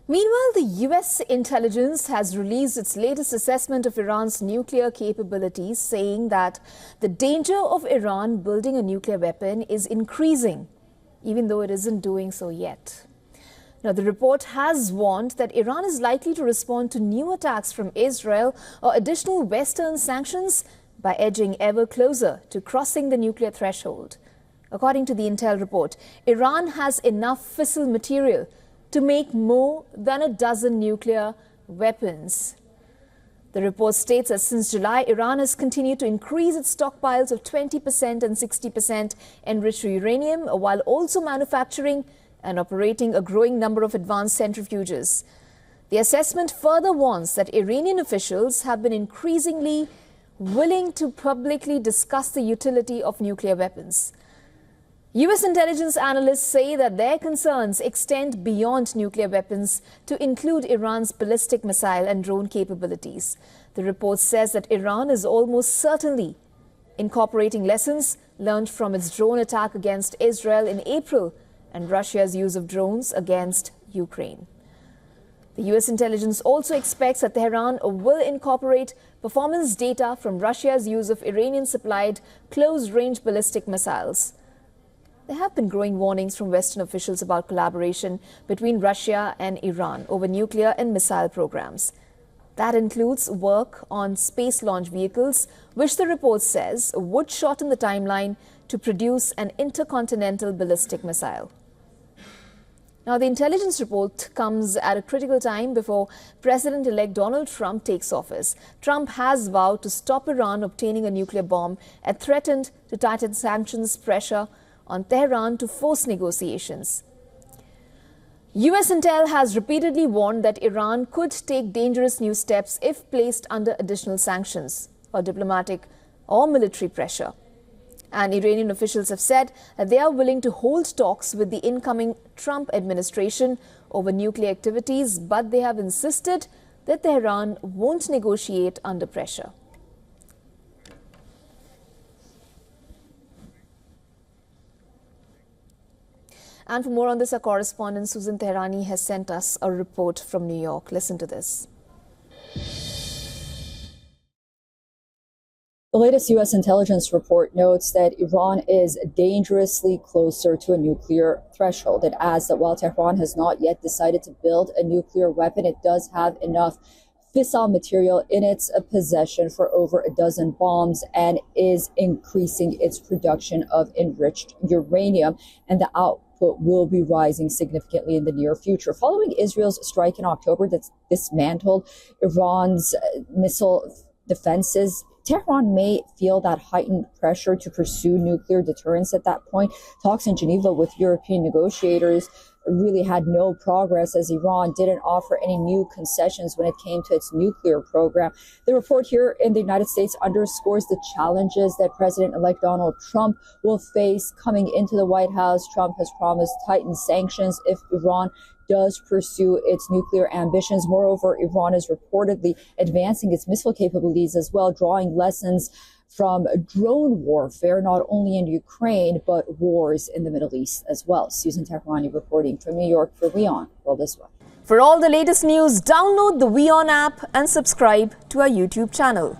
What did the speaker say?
Meanwhile, the US intelligence has released its latest assessment of Iran's nuclear capabilities, saying that the danger of Iran building a nuclear weapon is increasing, even though it isn't doing so yet. Now, the report has warned that Iran is likely to respond to new attacks from Israel or additional Western sanctions by edging ever closer to crossing the nuclear threshold. According to the intel report, Iran has enough fissile material to make more than a dozen nuclear weapons. The report states that since July, Iran has continued to increase its stockpiles of 20% and 60% enriched uranium, while also manufacturing and operating a growing number of advanced centrifuges. The assessment further warns that Iranian officials have been increasingly willing to publicly discuss the utility of nuclear weapons. US intelligence analysts say that their concerns extend beyond nuclear weapons to include Iran's ballistic missile and drone capabilities. The report says that Iran is almost certainly incorporating lessons learned from its drone attack against Israel in April and Russia's use of drones against Ukraine. The US intelligence also expects that Tehran will incorporate performance data from Russia's use of Iranian-supplied close-range ballistic missiles. There have been growing warnings from Western officials about collaboration between Russia and Iran over nuclear and missile programs. That includes work on space launch vehicles, which the report says would shorten the timeline to produce an intercontinental ballistic missile. Now, the intelligence report comes at a critical time before President-elect Donald Trump takes office. Trump has vowed to stop Iran obtaining a nuclear bomb and threatened to tighten sanctions pressure on Tehran to force negotiations. US intel has repeatedly warned that Iran could take dangerous new steps if placed under additional sanctions or diplomatic or military pressure. And Iranian officials have said that they are willing to hold talks with the incoming Trump administration over nuclear activities, but they have insisted that Tehran won't negotiate under pressure. And for more on this, our correspondent Susan Tehrani has sent us a report from New York. Listen to this. The latest U.S. intelligence report notes that Iran is dangerously closer to a nuclear threshold. It adds that while Tehran has not yet decided to build a nuclear weapon, it does have enough fissile material in its possession for over a dozen bombs and is increasing its production of enriched uranium, and the output will be rising significantly in the near future. Following Israel's strike in October that dismantled Iran's missile defenses, Tehran may feel that heightened pressure to pursue nuclear deterrence at that point. Talks in Geneva with European negotiators really had no progress as Iran didn't offer any new concessions when it came to its nuclear program. The report here in the United States underscores the challenges that President-elect Donald Trump will face coming into the White House. Trump has promised tightened sanctions if Iran does pursue its nuclear ambitions. Moreover, Iran is reportedly advancing its missile capabilities as well, drawing lessons from drone warfare, not only in Ukraine, but wars in the Middle East as well. Susan Tehrani reporting from New York for WION World this way. For all the latest news, download the WION app and subscribe to our YouTube channel.